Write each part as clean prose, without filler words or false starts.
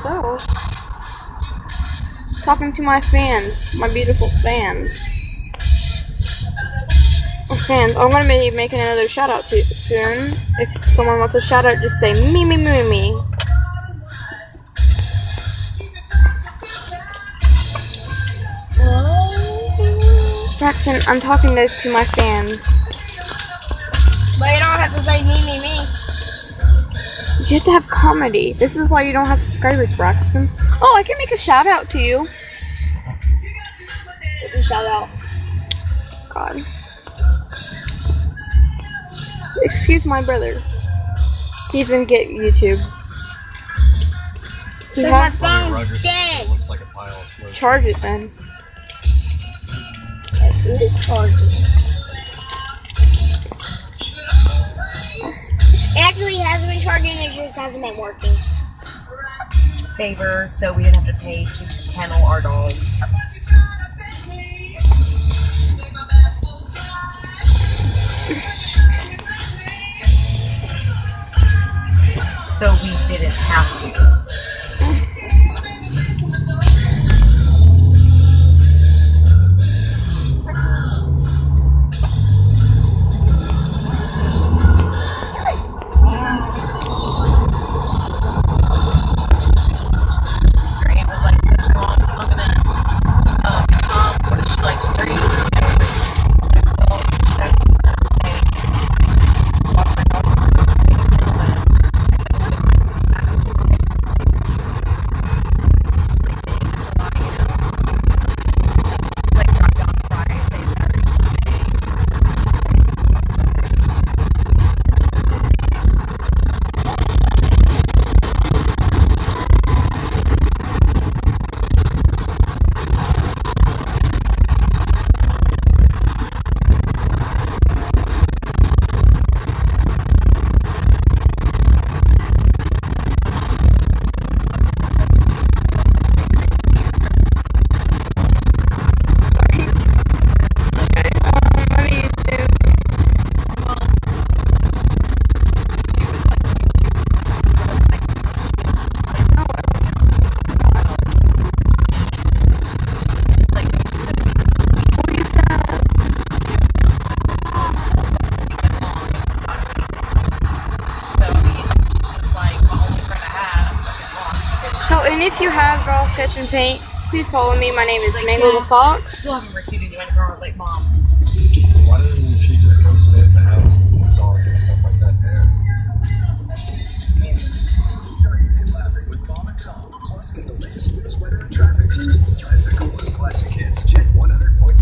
myself. Talking to my fans, my beautiful fans. Fans, I'm gonna be making another shout out to soon. If someone wants a shout out, just say me, me, me, me, me. Braxton, I'm talking to my fans. But you don't have to say me, me, me. You have to have comedy. This is why you don't have subscribers, Braxton. Oh, I can make a shout out to you. Make a shout out. God. Excuse my brother. He doesn't get YouTube. He So my phone's dead. Looks like a pile of sludge. Charge it then. It is charging. It actually hasn't been charging, it just hasn't been working. Favor, so we didn't have to pay to kennel our dogs. So we didn't have to. And if you have Draw, Sketch, and Paint, please follow me. My name is Mangle the Fox. Still haven't received any money from her. I was like, Mom. Why doesn't she just come stay at the house with the dog and stuff like that there?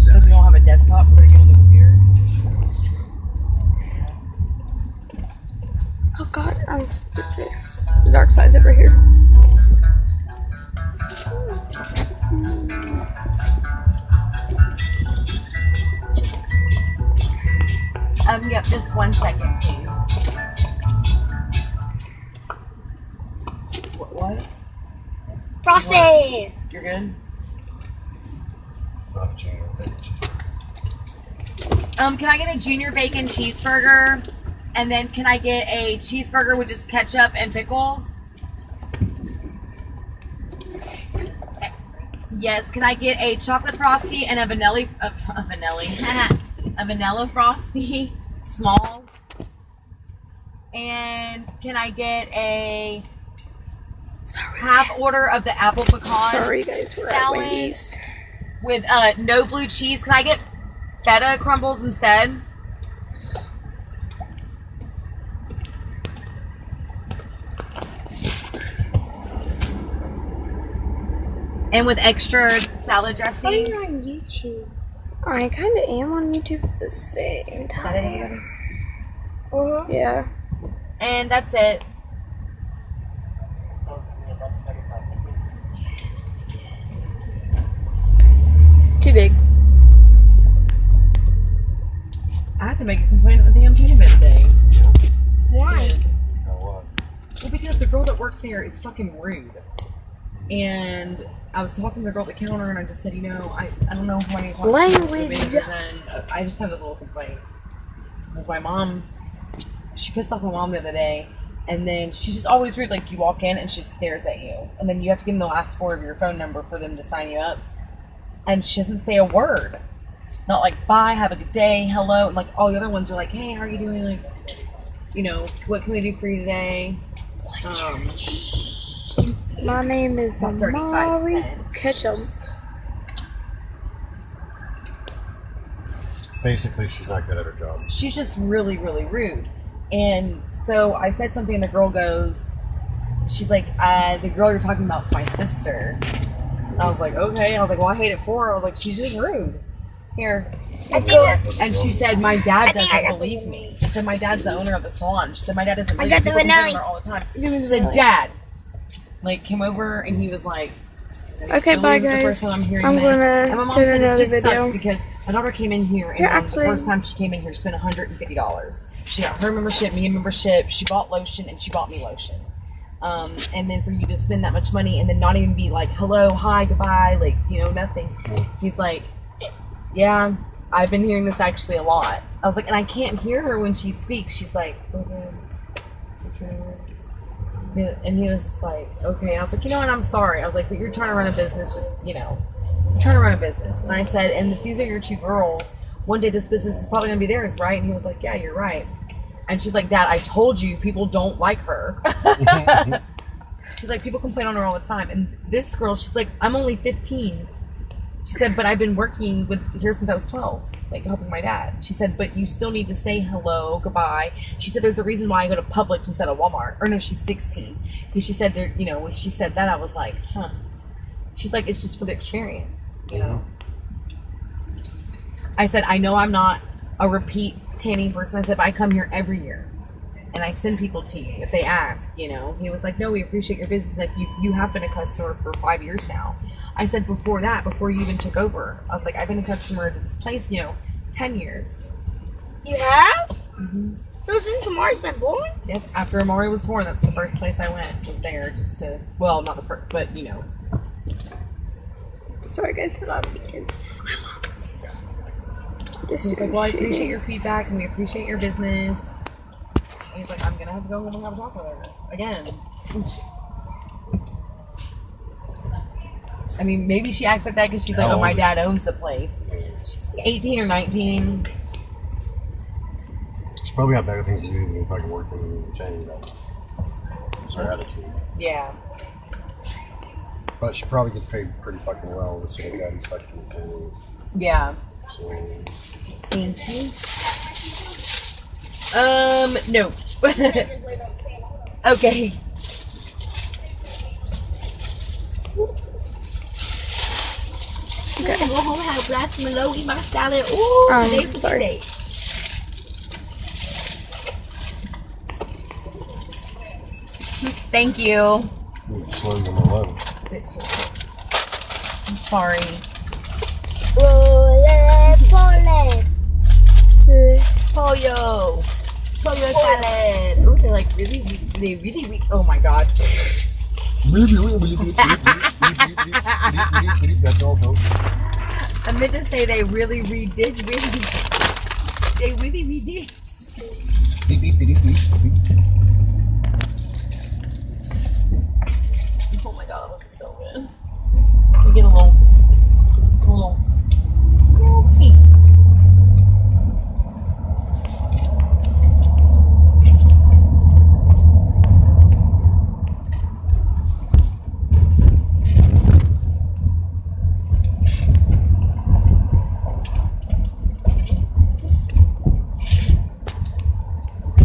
Because we don't have a desktop, we're going to get on the computer. Oh God, I'm stupid. The dark side's over here. Yep, just 1 second, please. What? Frosty! You're good? Not a junior page. Can I get a junior bacon cheeseburger? And then can I get a cheeseburger with just ketchup and pickles? Yes, can I get a chocolate frosty and a vanilla frosty small? And can I get a half order of the apple pecan Sorry guys, we're at salad Wendy's. with no blue cheese? Can I get feta crumbles instead? And with extra salad dressing. Are you on YouTube? I kind of am on YouTube at the same time. Yeah. And that's it. Too big. I had to make a complaint at the damn tournament today. Why? What? Well, because the girl that works there is fucking rude. And I was talking to the girl at the counter, and I just said, you know, I don't know who I need to talk to. Language. And I just have a little complaint. Because my mom, she pissed off my mom the other day, And then she's just always rude. Like, you walk in and she stares at you. And then you have to give them the last 4 of your phone number for them to sign you up. And she doesn't say a word. Not like, bye, have a good day, hello. And like, all the other ones are like, hey, how are you doing? Like, you know, what can we do for you today? My name is 35 Amari cents. Ketchum. Basically, she's not good at her job. She's just really, really rude. And so I said something, and the girl goes, she's like, the girl you're talking about is my sister. And I was like, okay. I was like, well, I hate it for her. I was like, she's just rude. Here. And she said, my dad doesn't believe me. She said, my dad's the owner of the salon. She said, my dad doesn't believe me. People complain on her all the time. She said, Dad, like, came over, and he was like, Okay, bye guys. I'm gonna do another video. Because my daughter came in here, and the first time she came in here, she spent $150. She got her membership, me a membership. She bought lotion, and she bought me lotion. And then for you to spend that much money and then not even be like, hello, hi, goodbye, like, you know, nothing. He's like, yeah, I've been hearing this actually a lot. I was like, and I can't hear her when she speaks. She's like, okay. And he was just like, okay. And I was like, you know what, I'm sorry. I was like, but you're trying to run a business, just, you know, you're trying to run a business. And I said, and if these are your two girls, one day this business is probably going to be theirs, right? And he was like, yeah, you're right. And she's like, Dad, I told you people don't like her. She's like, people complain on her all the time. And this girl, she's like, I'm only 15. She said, but I've been working with here since I was 12, like helping my dad. She said, but you still need to say hello, goodbye. She said, there's a reason why I go to Publix instead of Walmart. Or no, she's 16. Because she said, there, you know, when she said that, I was like, huh. She's like, it's just for the experience, you know. I said, I know I'm not a repeat tanning person. I said, but I come here every year. And I send people to you if they ask, you know. He was like, no, we appreciate your business. Like, you have been a customer for 5 years now. I said, before that, before you even took over, I was like, I've been a customer to this place, you know, 10 years. You have? Mm-hmm. So since Amari's been born? Yep. After Amari was born, that's the first place I went, was there, just to, well, not the first, but, you know. Sorry guys, I'm making silence. He's like, well, I appreciate your feedback, and we appreciate your business. And he's like, I'm going to have to go home and have a talk with her. Again. I mean, maybe she acts like that because she's like, oh, my dad owns the place. She's like 18 or 19. She's probably got better things to do than fucking working in the chain, but it's her attitude. Yeah. But she probably gets paid pretty fucking well with some guy who's fucking in the chain. Yeah. So. Thank you. No. Okay. Okay. Go home, have a glass of Merlot, eat my salad. Ooh, today for sorry. today. Thank you. Slow your Merlot. Is it too? I'm sorry. Roll it. Pollo salad. Oh, they're like really weak. Oh my god. That's all, folks. I meant to say they really redid. They really redid. Oh my god, that looks so good. Let me get a little, just a little. Peek.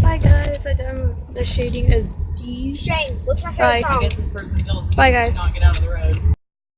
Bye guys, I'm done with the shading of these. Shane, what's your Bye. favorite I song? guess this person feels Bye, guys. not get out of the road.